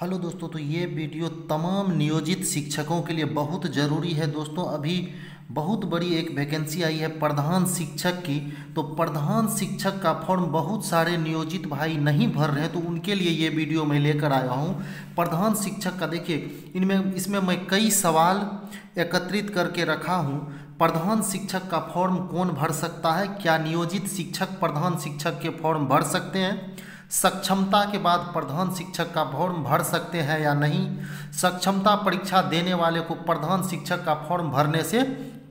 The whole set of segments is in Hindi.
हेलो दोस्तों, तो ये वीडियो तमाम नियोजित शिक्षकों के लिए बहुत ज़रूरी है। दोस्तों अभी बहुत बड़ी एक वैकेंसी आई है प्रधान शिक्षक की। तो प्रधान शिक्षक का फॉर्म बहुत सारे नियोजित भाई नहीं भर रहे हैं, तो उनके लिए ये वीडियो मैं लेकर आया हूँ। प्रधान शिक्षक का देखिए इसमें मैं कई सवाल एकत्रित करके रखा हूँ। प्रधान शिक्षक का फॉर्म कौन भर सकता है? क्या नियोजित शिक्षक प्रधान शिक्षक के फॉर्म भर सकते हैं? सक्षमता के बाद प्रधान शिक्षक का फॉर्म भर सकते हैं या नहीं? सक्षमता परीक्षा देने वाले को प्रधान शिक्षक का फॉर्म भरने से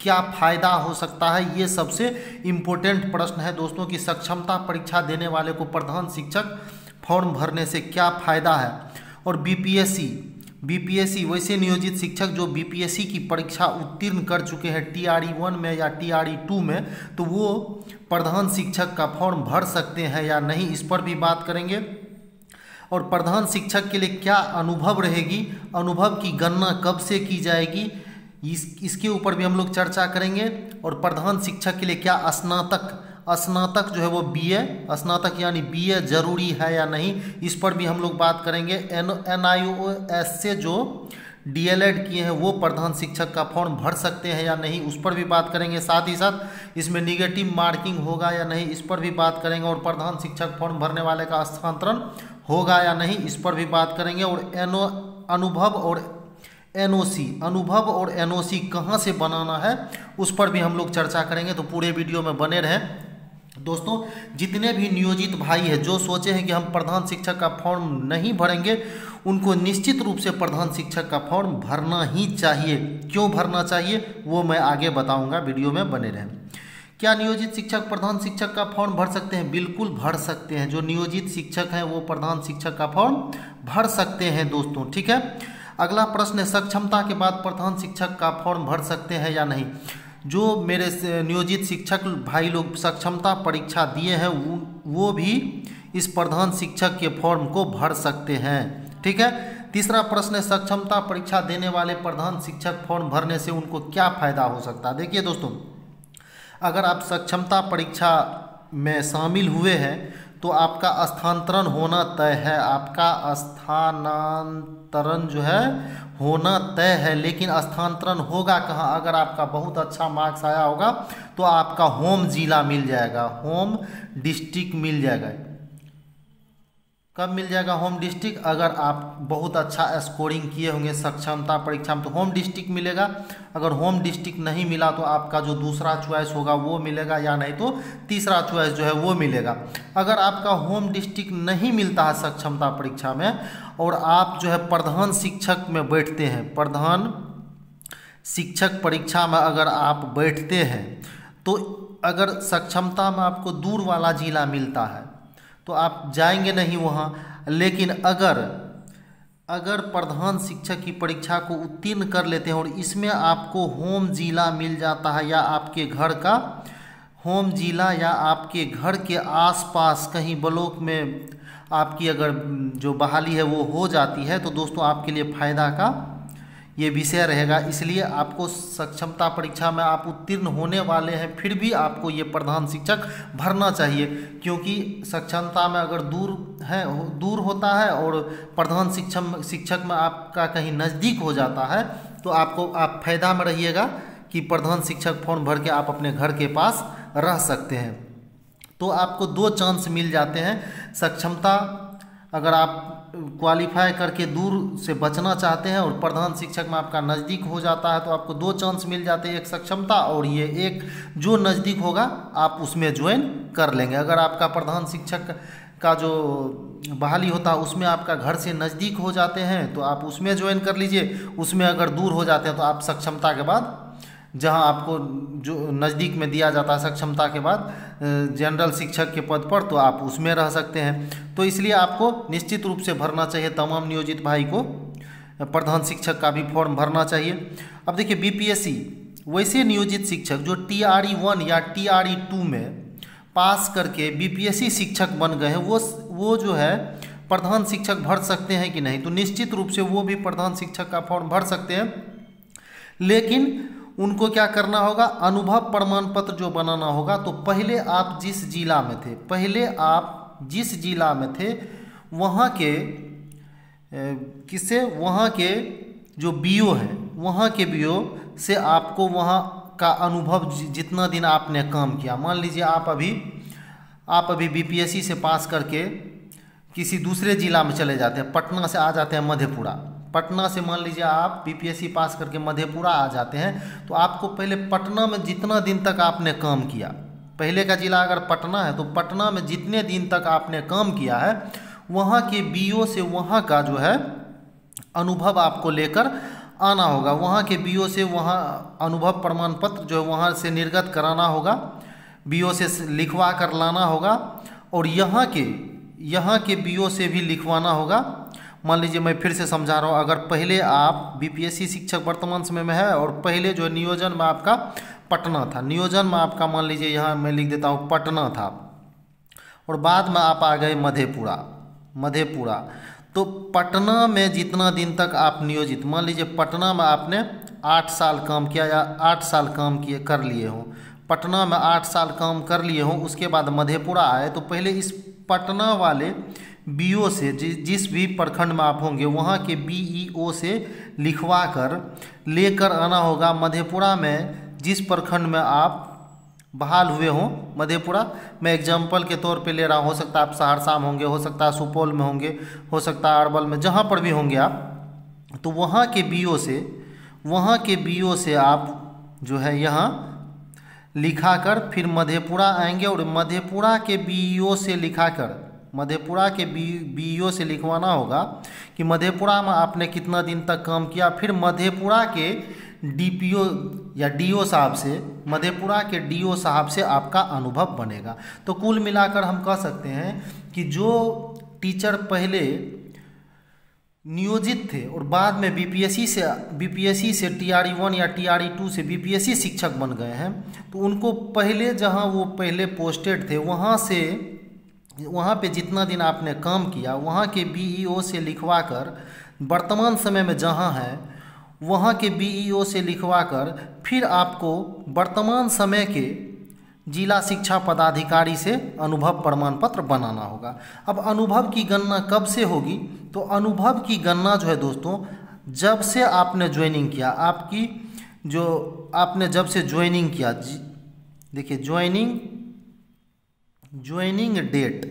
क्या फ़ायदा हो सकता है? ये सबसे इम्पोर्टेंट प्रश्न है दोस्तों कि सक्षमता परीक्षा देने वाले को प्रधान शिक्षक फॉर्म भरने से क्या फ़ायदा है। और बीपीएससी वैसे नियोजित शिक्षक जो बीपीएससी की परीक्षा उत्तीर्ण कर चुके हैं टीआरई 1 में या टीआरई 2 में, तो वो प्रधान शिक्षक का फॉर्म भर सकते हैं या नहीं, इस पर भी बात करेंगे। और प्रधान शिक्षक के लिए क्या अनुभव रहेगी, अनुभव की गणना कब से की जाएगी, इसके ऊपर भी हम लोग चर्चा करेंगे। और प्रधान शिक्षक के लिए क्या स्नातक जो है वो बीए, स्नातक यानी बीए जरूरी है या नहीं, इस पर भी हम लोग बात करेंगे। NIOS से जो डीएलएड किए हैं वो प्रधान शिक्षक का फॉर्म भर सकते हैं या नहीं, उस पर भी बात करेंगे। साथ ही साथ इसमें निगेटिव मार्किंग होगा या नहीं, इस पर भी बात करेंगे। और प्रधान शिक्षक फॉर्म भरने वाले का स्थानांतरण होगा या नहीं, इस पर भी बात करेंगे। और अनुभव और एनओसी कहाँ से बनाना है, उस पर भी हम लोग चर्चा करेंगे। तो पूरे वीडियो में बने रहें दोस्तों। जितने भी नियोजित भाई हैं जो सोचे हैं कि हम प्रधान शिक्षक का फॉर्म नहीं भरेंगे, उनको निश्चित रूप से प्रधान शिक्षक का फॉर्म भरना ही चाहिए। क्यों भरना चाहिए वो मैं आगे बताऊंगा, वीडियो में बने रहें। क्या नियोजित शिक्षक प्रधान शिक्षक का फॉर्म भर सकते हैं? बिल्कुल भर सकते हैं। जो नियोजित शिक्षक हैं वो प्रधान शिक्षक का फॉर्म भर सकते हैं दोस्तों, ठीक है। अगला प्रश्न है, सक्षमता के बाद प्रधान शिक्षक का फॉर्म भर सकते हैं या नहीं? जो मेरे नियोजित शिक्षक भाई लोग सक्षमता परीक्षा दिए हैं वो भी इस प्रधान शिक्षक के फॉर्म को भर सकते हैं, ठीक है। तीसरा प्रश्न है, सक्षमता परीक्षा देने वाले प्रधान शिक्षक फॉर्म भरने से उनको क्या फ़ायदा हो सकता है? देखिए दोस्तों, अगर आप सक्षमता परीक्षा में शामिल हुए हैं तो आपका स्थानांतरण होना तय है, आपका स्थानांतरण जो है होना तय है। लेकिन स्थानांतरण होगा कहाँ? अगर आपका बहुत अच्छा मार्क्स आया होगा तो आपका होम जिला मिल जाएगा, होम डिस्ट्रिक्ट मिल जाएगा। कब मिल जाएगा होम डिस्ट्रिक्ट? अगर आप बहुत अच्छा स्कोरिंग किए होंगे सक्षमता परीक्षा में तो होम डिस्ट्रिक्ट मिलेगा। अगर होम डिस्ट्रिक्ट नहीं मिला तो आपका जो दूसरा चॉइस होगा वो मिलेगा, या नहीं तो तीसरा चॉइस जो है वो मिलेगा। अगर आपका होम डिस्ट्रिक्ट नहीं मिलता है सक्षमता परीक्षा में और आप जो है प्रधान शिक्षक में बैठते हैं, प्रधान शिक्षक परीक्षा में अगर आप बैठते हैं, तो अगर सक्षमता में आपको दूर वाला जिला मिलता है तो आप जाएंगे नहीं वहाँ। लेकिन अगर प्रधान शिक्षक की परीक्षा को उत्तीर्ण कर लेते हैं और इसमें आपको होम जिला मिल जाता है, या आपके घर का होम जिला, या आपके घर के आसपास कहीं ब्लॉक में आपकी अगर जो बहाली है वो हो जाती है, तो दोस्तों आपके लिए फ़ायदा का ये विषय रहेगा। इसलिए आपको सक्षमता परीक्षा में आप उत्तीर्ण होने वाले हैं फिर भी आपको ये प्रधान शिक्षक भरना चाहिए, क्योंकि सक्षमता में अगर दूर होता है और प्रधान शिक्षक में आपका कहीं नज़दीक हो जाता है तो आप फायदा में रहिएगा कि प्रधान शिक्षक फॉर्म भर के आप अपने घर के पास रह सकते हैं। तो आपको 2 चांस मिल जाते हैं। सक्षमता अगर आप क्वालिफाई करके दूर से बचना चाहते हैं और प्रधान शिक्षक में आपका नज़दीक हो जाता है तो आपको 2 चांस मिल जाते हैं, एक सक्षमता और ये एक जो नज़दीक होगा आप उसमें ज्वाइन कर लेंगे। अगर आपका प्रधान शिक्षक का जो बहाली होता है उसमें आपका घर से नज़दीक हो जाते हैं तो आप उसमें ज्वाइन कर लीजिए। उसमें अगर दूर हो जाते हैं तो आप सक्षमता के बाद जहां आपको जो नज़दीक में दिया जाता है सक्षमता के बाद जनरल शिक्षक के पद पर, तो आप उसमें रह सकते हैं। तो इसलिए आपको निश्चित रूप से भरना चाहिए, तमाम नियोजित भाई को प्रधान शिक्षक का भी फॉर्म भरना चाहिए। अब देखिए बीपीएससी वैसे नियोजित शिक्षक जो टीआरई 1 या टीआरई 2 में पास करके बीपीएससी शिक्षक बन गए हैं, वो जो है प्रधान शिक्षक भर सकते हैं कि नहीं? तो निश्चित रूप से वो भी प्रधान शिक्षक का फॉर्म भर सकते हैं। लेकिन उनको क्या करना होगा? अनुभव प्रमाण पत्र जो बनाना होगा। तो पहले आप जिस जिला में थे वहाँ के किससे, वहाँ के जो बीओ है, वहाँ के बीओ से आपको वहाँ का अनुभव जितना दिन आपने काम किया। मान लीजिए आप अभी बीपीएससी से पास करके किसी दूसरे ज़िला में चले जाते हैं, पटना से आ जाते हैं मधेपुरा। पटना से मान लीजिए आप बीपीएससी पास करके मधेपुरा आ जाते हैं, तो आपको पहले पटना में जितना दिन तक आपने काम किया, पहले का ज़िला अगर पटना है तो पटना में जितने दिन तक आपने काम किया है, वहाँ के बीओ से वहाँ का जो है अनुभव आपको लेकर आना होगा। वहाँ के बीओ से वहाँ अनुभव प्रमाण पत्र जो है वहाँ से निर्गत कराना होगा, बीओ से लिखवा कर लाना होगा, और यहाँ के बीओ से भी लिखवाना होगा। मान लीजिए मैं फिर से समझा रहा हूँ, अगर पहले आप बीपीएससी शिक्षक वर्तमान समय में है और पहले जो नियोजन में आपका पटना था, नियोजन में आपका मान लीजिए यहाँ मैं लिख देता हूँ पटना था, और बाद में आप आ गए मधेपुरा। तो पटना में जितना दिन तक आप नियोजित, मान लीजिए पटना में आपने 8 साल काम किया या 8 साल काम किए कर लिए हों, पटना में 8 साल काम कर लिए हों, उसके बाद मधेपुरा आए, तो पहले इस पटना वाले बीओ से जिस भी प्रखंड में आप होंगे वहाँ के बीईओ से लिखवा कर लेकर आना होगा। मधेपुरा में जिस प्रखंड में आप बहाल हुए हों, मधेपुरा मैं एग्जाम्पल के तौर पे ले रहा हूँ, हो सकता है आप सहरसा में होंगे, हो सकता है सुपौल में होंगे, हो सकता है अरवल में, जहाँ पर भी होंगे आप, तो वहाँ के बीओ से आप जो है यहाँ लिखाकर फिर मधेपुरा आएंगे, और मधेपुरा के बीईओ से लिखाकर मधेपुरा के बीईओ से लिखवाना होगा कि मधेपुरा में आपने कितना दिन तक काम किया। फिर मधेपुरा के डीपीओ या डीओ साहब से, मधेपुरा के डीओ साहब से आपका अनुभव बनेगा। तो कुल मिलाकर हम कह सकते हैं कि जो टीचर पहले नियोजित थे और बाद में बीपीएससी से टीआरई 1 या टीआरई 2 से बीपीएससी शिक्षक बन गए हैं, तो उनको पहले जहां वो पहले पोस्टेड थे वहाँ पे जितना दिन आपने काम किया, वहाँ के बीईओ से लिखवा कर वर्तमान समय में जहाँ है वहाँ के बीईओ से लिखवा कर फिर आपको वर्तमान समय के जिला शिक्षा पदाधिकारी से अनुभव प्रमाण पत्र बनाना होगा। अब अनुभव की गणना कब से होगी? तो अनुभव की गणना जो है दोस्तों, जब से आपने ज्वाइनिंग किया, आपने जब से ज्वाइनिंग किया, देखिए ज्वाइनिंग डेट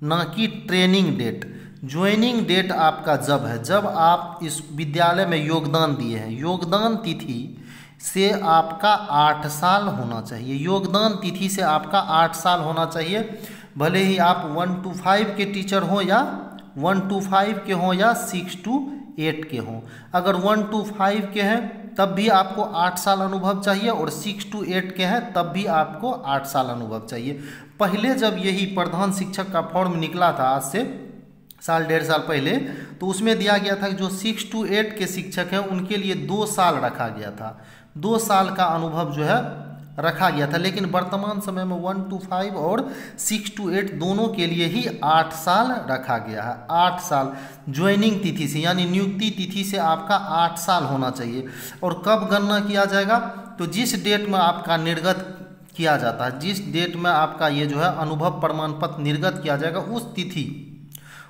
ना कि ट्रेनिंग डेट। ज्वाइनिंग डेट आपका जब है, जब आप इस विद्यालय में योगदान दिए हैं, योगदान तिथि से आपका 8 साल होना चाहिए। योगदान तिथि से आपका 8 साल होना चाहिए, भले ही आप 1 to 5 के टीचर हों या 1 to 5 के हों या 6 to 8 के हों। अगर 1 to 5 के हैं तब भी आपको 8 साल अनुभव चाहिए, और 6 to 8 के हैं तब भी आपको 8 साल अनुभव चाहिए। पहले जब यही प्रधान शिक्षक का फॉर्म निकला था, आज से साल 1.5 साल पहले, तो उसमें दिया गया था कि जो 6 to 8 के शिक्षक हैं उनके लिए 2 साल रखा गया था, 2 साल का अनुभव जो है रखा गया था। लेकिन वर्तमान समय में 1 to 5 और 6 to 8 दोनों के लिए ही 8 साल रखा गया है। 8 साल ज्वाइनिंग तिथि से, यानी नियुक्ति तिथि से आपका 8 साल होना चाहिए। और कब गणना किया जाएगा? तो जिस डेट में आपका निर्गत किया जाता है, जिस डेट में आपका ये जो है अनुभव प्रमाण पत्र निर्गत किया जाएगा,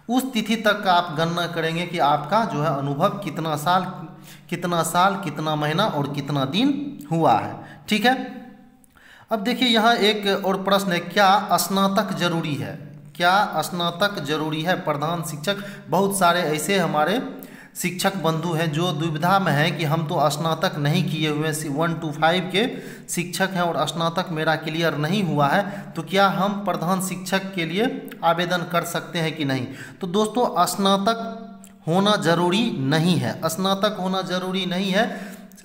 उस तिथि तक का आप गणना करेंगे कि आपका जो है अनुभव कितना साल, कितना महीना और कितना दिन हुआ है। ठीक है। अब देखिए यहाँ एक और प्रश्न है, क्या स्नातक जरूरी है? क्या स्नातक जरूरी है? प्रधान शिक्षक, बहुत सारे ऐसे हमारे शिक्षक बंधु हैं जो दुविधा में हैं कि हम तो स्नातक नहीं किए हुए, 1 to 5 के शिक्षक हैं और स्नातक मेरा क्लियर नहीं हुआ है, तो क्या हम प्रधान शिक्षक के लिए आवेदन कर सकते हैं कि नहीं? तो दोस्तों स्नातक होना जरूरी नहीं है, स्नातक होना जरूरी नहीं है।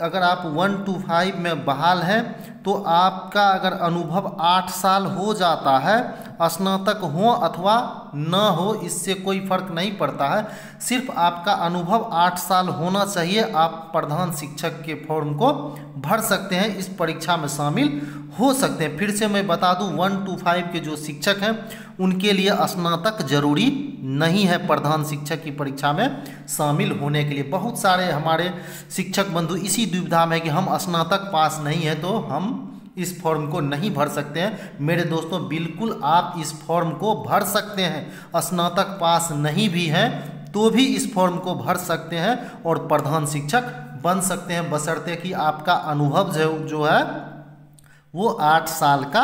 अगर आप 1 to 5 में बहाल हैं तो आपका अगर अनुभव 8 साल हो जाता है, स्नातक हो अथवा न हो इससे कोई फर्क नहीं पड़ता है, सिर्फ आपका अनुभव 8 साल होना चाहिए। आप प्रधान शिक्षक के फॉर्म को भर सकते हैं, इस परीक्षा में शामिल हो सकते हैं। फिर से मैं बता दूं, 1 to 5 के जो शिक्षक हैं उनके लिए स्नातक जरूरी नहीं है प्रधान शिक्षक की परीक्षा में शामिल होने के लिए। बहुत सारे हमारे शिक्षक बंधु इसी दुविधा में कि हम स्नातक पास नहीं है तो हम इस फॉर्म को नहीं भर सकते हैं। मेरे दोस्तों बिल्कुल आप इस फॉर्म को भर सकते हैं, स्नातक पास नहीं भी हैं तो भी इस फॉर्म को भर सकते हैं और प्रधान शिक्षक बन सकते हैं, बशर्ते कि आपका अनुभव जो है वो 8 साल का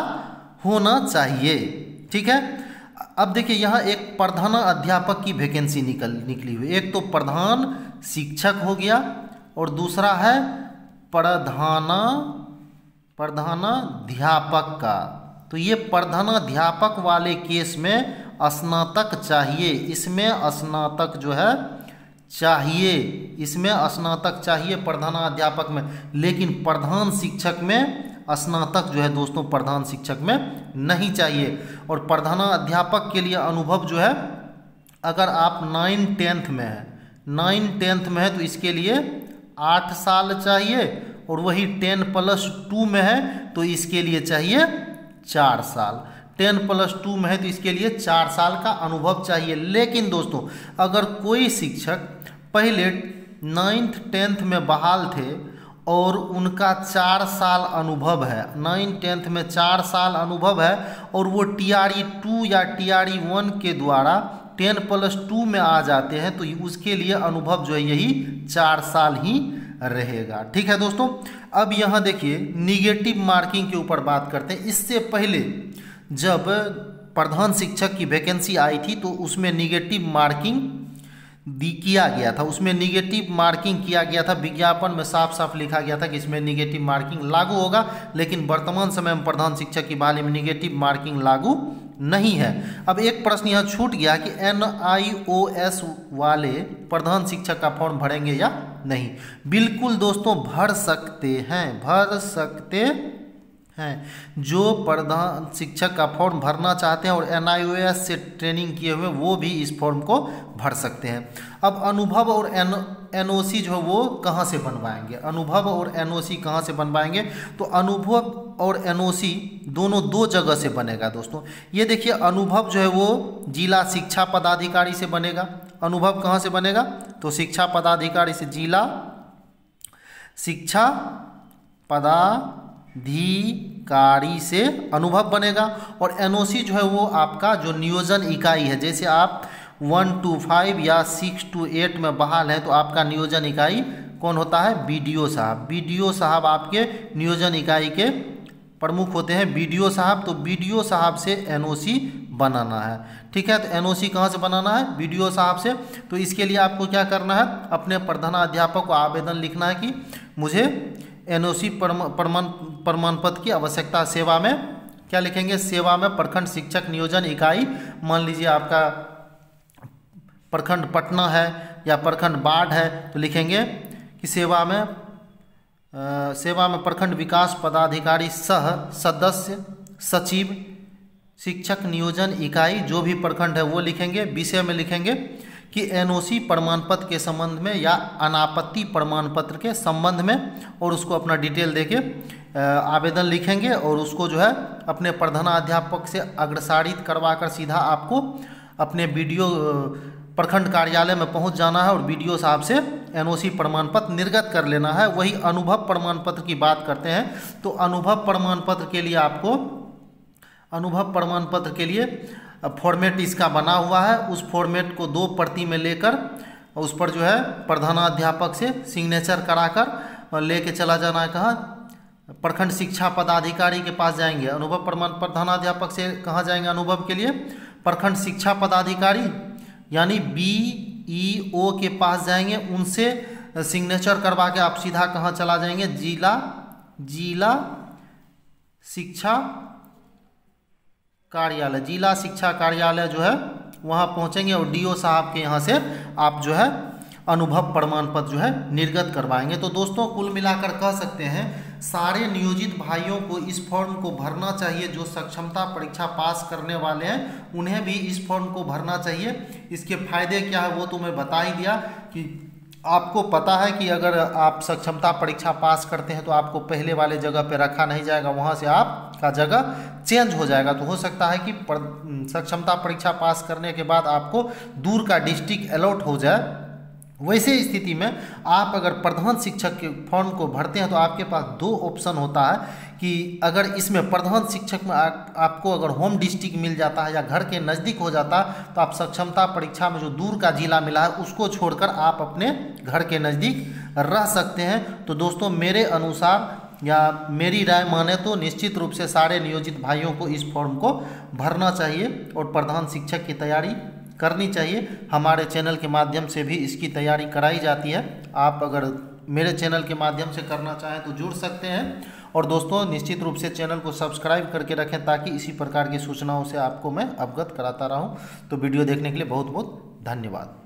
होना चाहिए। ठीक है। अब देखिए यहाँ एक प्रधान अध्यापक की वैकेंसी निकली हुई। एक तो प्रधान शिक्षक हो गया और दूसरा है प्रधानाध्यापक का। तो ये प्रधानाध्यापक वाले केस में स्नातक चाहिए, इसमें स्नातक जो है चाहिए, इसमें स्नातक चाहिए प्रधानाध्यापक में, लेकिन प्रधान शिक्षक में स्नातक जो है दोस्तों प्रधान शिक्षक में नहीं चाहिए। और प्रधानाध्यापक के लिए अनुभव जो है, अगर आप 9-10th में है, 9-10th में है तो इसके लिए 8 साल चाहिए, और वही 10+2 में है तो इसके लिए चाहिए 4 साल। 10+2 में है तो इसके लिए 4 साल का अनुभव चाहिए। लेकिन दोस्तों अगर कोई शिक्षक पहले 9th-10th में बहाल थे और उनका 4 साल अनुभव है, 9th-10th में 4 साल अनुभव है, और वो TRE 2 या TRE 1 के द्वारा 10+2 में आ जाते हैं, तो उसके लिए अनुभव जो है यही 4 साल ही रहेगा। ठीक है दोस्तों। अब यहाँ देखिए निगेटिव मार्किंग के ऊपर बात करते हैं। इससे पहले जब प्रधान शिक्षक की वैकेंसी आई थी तो उसमें निगेटिव मार्किंग किया गया था, उसमें निगेटिव मार्किंग किया गया था, विज्ञापन में साफ साफ लिखा गया था कि इसमें निगेटिव मार्किंग लागू होगा। लेकिन वर्तमान समय में प्रधान शिक्षक की बहाली में निगेटिव मार्किंग लागू नहीं है। अब एक प्रश्न यहाँ छूट गया कि NIOS वाले प्रधान शिक्षक का फॉर्म भरेंगे या नहीं। बिल्कुल दोस्तों भर सकते हैं। जो प्रधान शिक्षक का फॉर्म भरना चाहते हैं और NIOS से ट्रेनिंग किए हुए वो भी इस फॉर्म को भर सकते हैं। अब अनुभव और NOC जो है वो कहाँ से बनवाएंगे, अनुभव और NOC कहाँ से बनवाएंगे, तो अनुभव और NOC दोनों 2 जगह से बनेगा दोस्तों। ये देखिए अनुभव जो है वो जिला शिक्षा पदाधिकारी से बनेगा। अनुभव कहाँ से बनेगा, तो शिक्षा पदाधिकारी से, जिला शिक्षा पदाधिकारी से अनुभव बनेगा। और NOC जो है वो आपका जो नियोजन इकाई है, जैसे आप 1 to 5 या 6 to 8 में बहाल है तो आपका नियोजन इकाई कौन होता है, BDO साहब। BDO साहब आपके नियोजन इकाई के प्रमुख होते हैं, BDO साहब। तो BDO साहब से NOC बनाना है। ठीक है। तो NOC कहाँ से बनाना है, BDO साहब से। तो इसके लिए आपको क्या करना है, अपने प्रधानाध्यापक को आवेदन लिखना है कि मुझे NOC प्रमाण पत्र की आवश्यकता। सेवा में क्या लिखेंगे, सेवा में प्रखंड शिक्षक नियोजन इकाई। मान लीजिए आपका प्रखंड पटना है या प्रखंड बाढ़ है तो लिखेंगे कि सेवा में प्रखंड विकास पदाधिकारी सह सदस्य सचिव शिक्षक नियोजन इकाई, जो भी प्रखंड है वो लिखेंगे। विषय में लिखेंगे कि NOC प्रमाण पत्र के संबंध में या अनापत्ति प्रमाण पत्र के संबंध में, और उसको अपना डिटेल देके आवेदन लिखेंगे और उसको जो है अपने प्रधानाध्यापक से अग्रसारित करवाकर सीधा आपको अपने BDO प्रखंड कार्यालय में पहुंच जाना है और BDO साहब से NOC प्रमाण पत्र निर्गत कर लेना है। वही अनुभव प्रमाण पत्र की बात करते हैं तो अनुभव प्रमाण पत्र के लिए आपको फॉर्मेट इसका बना हुआ है। उस फॉर्मेट को 2 प्रति में लेकर उस पर जो है प्रधानाध्यापक से सिग्नेचर कराकर लेके चला जाना है। कहाँ, प्रखंड शिक्षा पदाधिकारी के पास जाएंगे। अनुभव प्रमाण प्रधानाध्यापक से कहाँ जाएंगे अनुभव के लिए, प्रखंड शिक्षा पदाधिकारी यानी BEO के पास जाएंगे। उनसे सिग्नेचर करवा के आप सीधा कहाँ चला जाएंगे, जिला शिक्षा कार्यालय। जिला शिक्षा कार्यालय जो है वहाँ पहुँचेंगे और DO साहब के यहाँ से आप जो है अनुभव प्रमाण पत्र जो है निर्गत करवाएंगे। तो दोस्तों कुल मिलाकर कह सकते हैं सारे नियोजित भाइयों को इस फॉर्म को भरना चाहिए। जो सक्षमता परीक्षा पास करने वाले हैं उन्हें भी इस फॉर्म को भरना चाहिए। इसके फायदे क्या है वो तो मैं बता ही दिया कि आपको पता है कि अगर आप सक्षमता परीक्षा पास करते हैं तो आपको पहले वाले जगह पे रखा नहीं जाएगा, वहाँ से आपका जगह चेंज हो जाएगा। तो हो सकता है कि सक्षमता परीक्षा पास करने के बाद आपको दूर का डिस्ट्रिक्ट अलॉट हो जाए वैसे स्थिति में आप अगर प्रधान शिक्षक के फॉर्म को भरते हैं तो आपके पास दो ऑप्शन होता है कि अगर इसमें प्रधान शिक्षक में आपको अगर होम डिस्ट्रिक्ट मिल जाता है या घर के नज़दीक हो जाता तो आप सक्षमता परीक्षा में जो दूर का जिला मिला है उसको छोड़कर आप अपने घर के नज़दीक रह सकते हैं। तो दोस्तों मेरे अनुसार या मेरी राय माने तो निश्चित रूप से सारे नियोजित भाइयों को इस फॉर्म को भरना चाहिए और प्रधान शिक्षक की तैयारी करनी चाहिए। हमारे चैनल के माध्यम से भी इसकी तैयारी कराई जाती है। आप अगर मेरे चैनल के माध्यम से करना चाहें तो जुड़ सकते हैं। और दोस्तों निश्चित रूप से चैनल को सब्सक्राइब करके रखें ताकि इसी प्रकार की सूचनाओं से आपको मैं अवगत कराता रहूं। तो वीडियो देखने के लिए बहुत बहुत धन्यवाद।